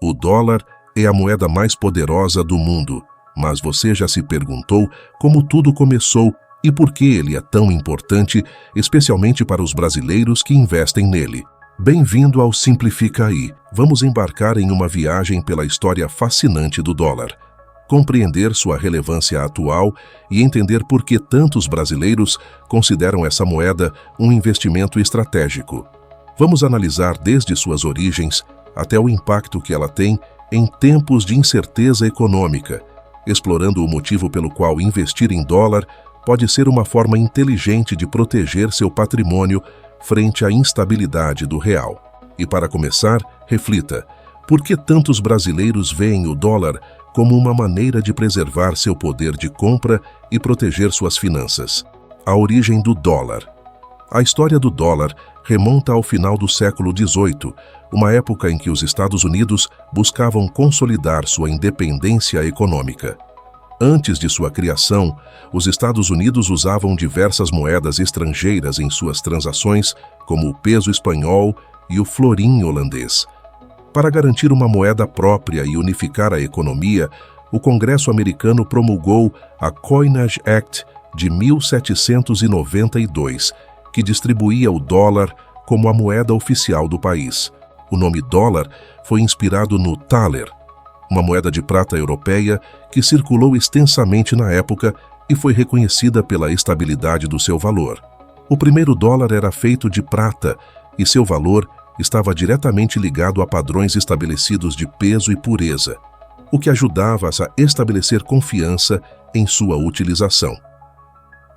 O dólar é a moeda mais poderosa do mundo, mas você já se perguntou como tudo começou e por que ele é tão importante, especialmente para os brasileiros que investem nele? Bem-vindo ao Simplifica Aí. Vamos embarcar em uma viagem pela história fascinante do dólar, compreender sua relevância atual e entender por que tantos brasileiros consideram essa moeda um investimento estratégico. Vamos analisar desde suas origens até o impacto que ela tem em tempos de incerteza econômica, explorando o motivo pelo qual investir em dólar pode ser uma forma inteligente de proteger seu patrimônio frente à instabilidade do real. E para começar, reflita: por que tantos brasileiros veem o dólar como uma maneira de preservar seu poder de compra e proteger suas finanças? A origem do dólar. A história do dólar remonta ao final do século XVIII, uma época em que os Estados Unidos buscavam consolidar sua independência econômica. Antes de sua criação, os Estados Unidos usavam diversas moedas estrangeiras em suas transações, como o peso espanhol e o florim holandês. Para garantir uma moeda própria e unificar a economia, o Congresso americano promulgou a Coinage Act de 1792, que distribuía o dólar como a moeda oficial do país. O nome dólar foi inspirado no thaler, uma moeda de prata europeia que circulou extensamente na época e foi reconhecida pela estabilidade do seu valor. O primeiro dólar era feito de prata e seu valor estava diretamente ligado a padrões estabelecidos de peso e pureza, o que ajudava a estabelecer confiança em sua utilização.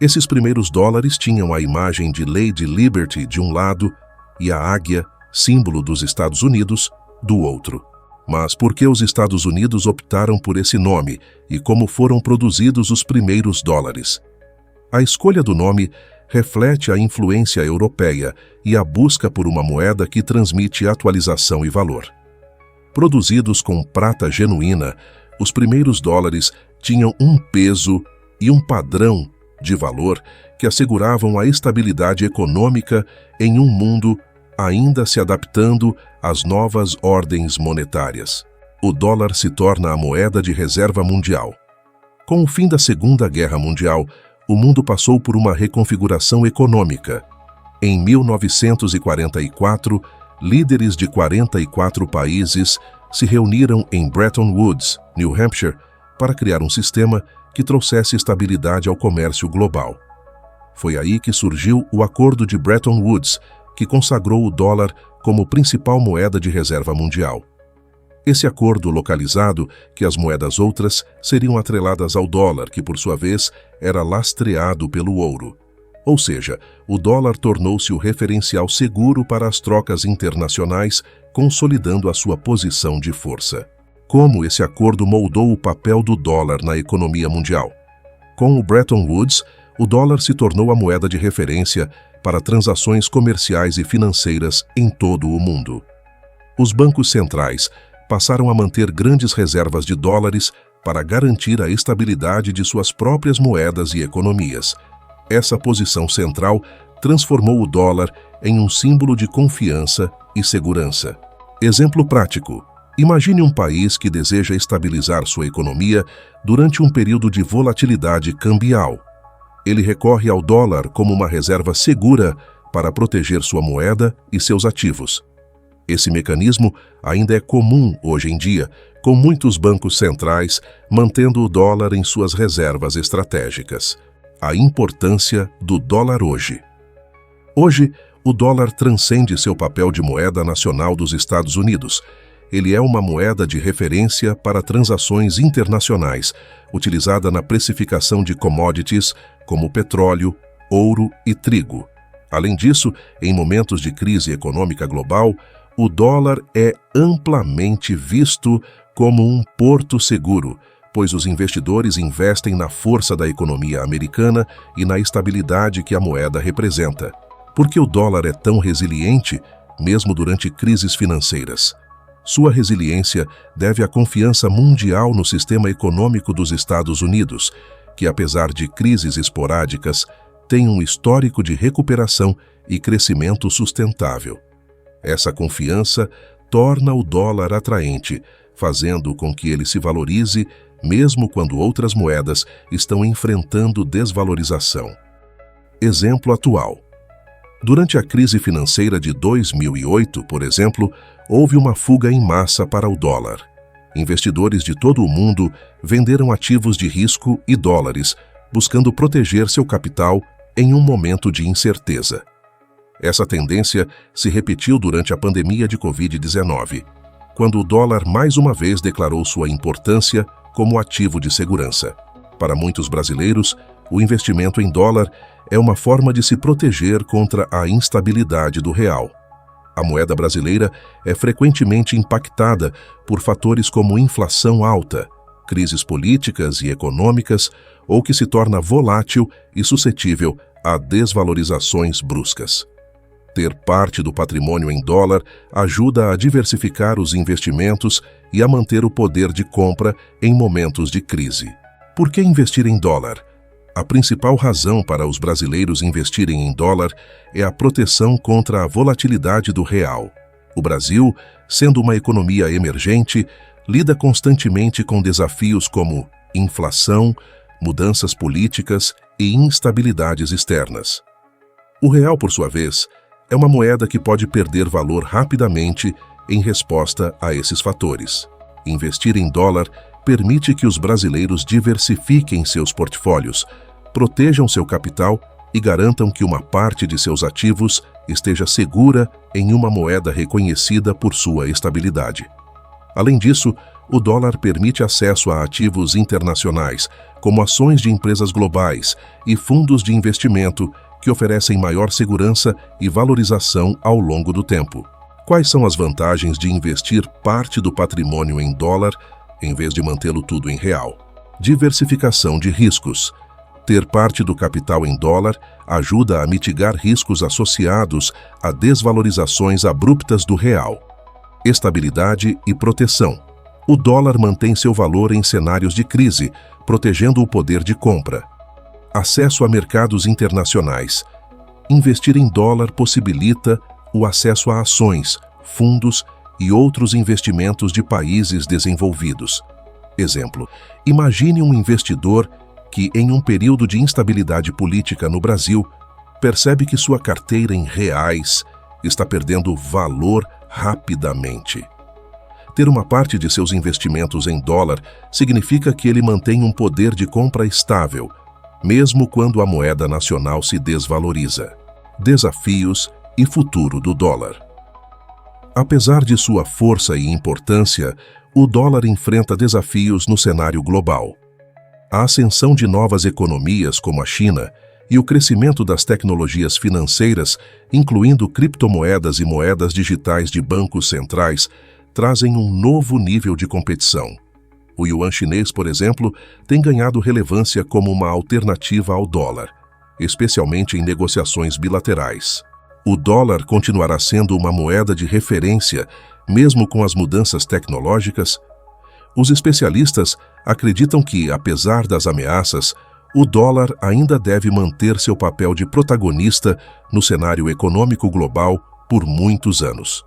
Esses primeiros dólares tinham a imagem de Lady Liberty de um lado e a águia, símbolo dos Estados Unidos, do outro. Mas por que os Estados Unidos optaram por esse nome e como foram produzidos os primeiros dólares? A escolha do nome reflete a influência europeia e a busca por uma moeda que transmite atualização e valor. Produzidos com prata genuína, os primeiros dólares tinham um peso e um padrão de valor que asseguravam a estabilidade econômica em um mundo ainda se adaptando às novas ordens monetárias. O dólar se torna a moeda de reserva mundial. Com o fim da Segunda Guerra Mundial, o mundo passou por uma reconfiguração econômica. Em 1944, líderes de 44 países se reuniram em Bretton Woods, New Hampshire, para criar um sistema que trouxesse estabilidade ao comércio global. Foi aí que surgiu o Acordo de Bretton Woods, que consagrou o dólar como principal moeda de reserva mundial. Esse acordo localizado que as moedas outras seriam atreladas ao dólar, que por sua vez era lastreado pelo ouro. Ou seja, o dólar tornou-se o referencial seguro para as trocas internacionais, consolidando a sua posição de força. Como esse acordo moldou o papel do dólar na economia mundial? Com o Bretton Woods, o dólar se tornou a moeda de referência para transações comerciais e financeiras em todo o mundo. Os bancos centrais passaram a manter grandes reservas de dólares para garantir a estabilidade de suas próprias moedas e economias. Essa posição central transformou o dólar em um símbolo de confiança e segurança. Exemplo prático: imagine um país que deseja estabilizar sua economia durante um período de volatilidade cambial. Ele recorre ao dólar como uma reserva segura para proteger sua moeda e seus ativos. Esse mecanismo ainda é comum hoje em dia, com muitos bancos centrais mantendo o dólar em suas reservas estratégicas. A importância do dólar hoje. Hoje, o dólar transcende seu papel de moeda nacional dos Estados Unidos. Ele é uma moeda de referência para transações internacionais, utilizada na precificação de commodities como petróleo, ouro e trigo. Além disso, em momentos de crise econômica global, o dólar é amplamente visto como um porto seguro, pois os investidores investem na força da economia americana e na estabilidade que a moeda representa. Por que o dólar é tão resiliente, mesmo durante crises financeiras? Sua resiliência deve à confiança mundial no sistema econômico dos Estados Unidos, que, apesar de crises esporádicas, tem um histórico de recuperação e crescimento sustentável. Essa confiança torna o dólar atraente, fazendo com que ele se valorize mesmo quando outras moedas estão enfrentando desvalorização. Exemplo atual. Durante a crise financeira de 2008, por exemplo, houve uma fuga em massa para o dólar. Investidores de todo o mundo venderam ativos de risco e dólares, buscando proteger seu capital em um momento de incerteza. Essa tendência se repetiu durante a pandemia de Covid-19, quando o dólar mais uma vez declarou sua importância como ativo de segurança. Para muitos brasileiros, o investimento em dólar é uma forma de se proteger contra a instabilidade do real. A moeda brasileira é frequentemente impactada por fatores como inflação alta, crises políticas e econômicas, ou que se torna volátil e suscetível a desvalorizações bruscas. Ter parte do patrimônio em dólar ajuda a diversificar os investimentos e a manter o poder de compra em momentos de crise. Por que investir em dólar? A principal razão para os brasileiros investirem em dólar é a proteção contra a volatilidade do real. O Brasil, sendo uma economia emergente, lida constantemente com desafios como inflação, mudanças políticas e instabilidades externas. O real, por sua vez, é uma moeda que pode perder valor rapidamente em resposta a esses fatores. Investir em dólar permite que os brasileiros diversifiquem seus portfólios, protejam seu capital e garantam que uma parte de seus ativos esteja segura em uma moeda reconhecida por sua estabilidade. Além disso, o dólar permite acesso a ativos internacionais, como ações de empresas globais e fundos de investimento que oferecem maior segurança e valorização ao longo do tempo. Quais são as vantagens de investir parte do patrimônio em dólar em vez de mantê-lo tudo em real? Diversificação de riscos. Ter parte do capital em dólar ajuda a mitigar riscos associados a desvalorizações abruptas do real. Estabilidade e proteção. O dólar mantém seu valor em cenários de crise, protegendo o poder de compra. Acesso a mercados internacionais. Investir em dólar possibilita o acesso a ações, fundos e outros investimentos de países desenvolvidos. Exemplo: imagine um investidor que, em um período de instabilidade política no Brasil, percebe que sua carteira em reais está perdendo valor rapidamente. Ter uma parte de seus investimentos em dólar significa que ele mantém um poder de compra estável, mesmo quando a moeda nacional se desvaloriza. Desafios e futuro do dólar. Apesar de sua força e importância, o dólar enfrenta desafios no cenário global. A ascensão de novas economias como a China e o crescimento das tecnologias financeiras, incluindo criptomoedas e moedas digitais de bancos centrais, trazem um novo nível de competição. O yuan chinês, por exemplo, tem ganhado relevância como uma alternativa ao dólar, especialmente em negociações bilaterais. O dólar continuará sendo uma moeda de referência, mesmo com as mudanças tecnológicas. Os especialistas acreditam que, apesar das ameaças, o dólar ainda deve manter seu papel de protagonista no cenário econômico global por muitos anos.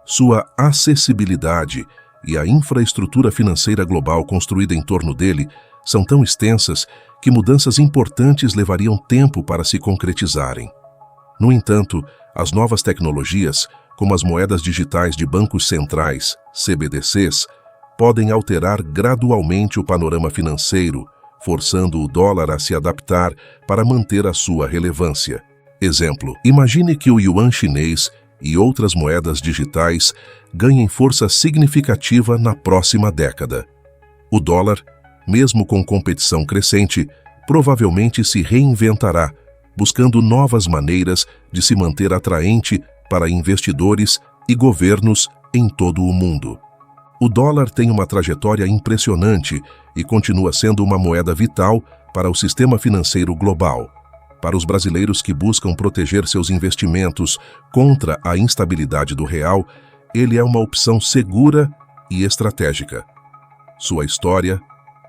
Sua acessibilidade e a infraestrutura financeira global construída em torno dele são tão extensas que mudanças importantes levariam tempo para se concretizarem. No entanto, as novas tecnologias, como as moedas digitais de bancos centrais, CBDCs, podem alterar gradualmente o panorama financeiro, forçando o dólar a se adaptar para manter a sua relevância. Exemplo: imagine que o yuan chinês e outras moedas digitais ganhem força significativa na próxima década. O dólar, mesmo com competição crescente, provavelmente se reinventará, buscando novas maneiras de se manter atraente para investidores e governos em todo o mundo. O dólar tem uma trajetória impressionante e continua sendo uma moeda vital para o sistema financeiro global. Para os brasileiros que buscam proteger seus investimentos contra a instabilidade do real, ele é uma opção segura e estratégica. Sua história,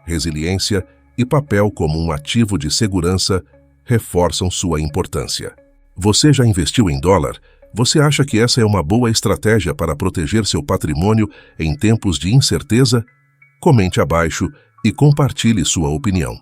resiliência e papel como um ativo de segurança reforçam sua importância. Você já investiu em dólar? Você acha que essa é uma boa estratégia para proteger seu patrimônio em tempos de incerteza? Comente abaixo e compartilhe sua opinião.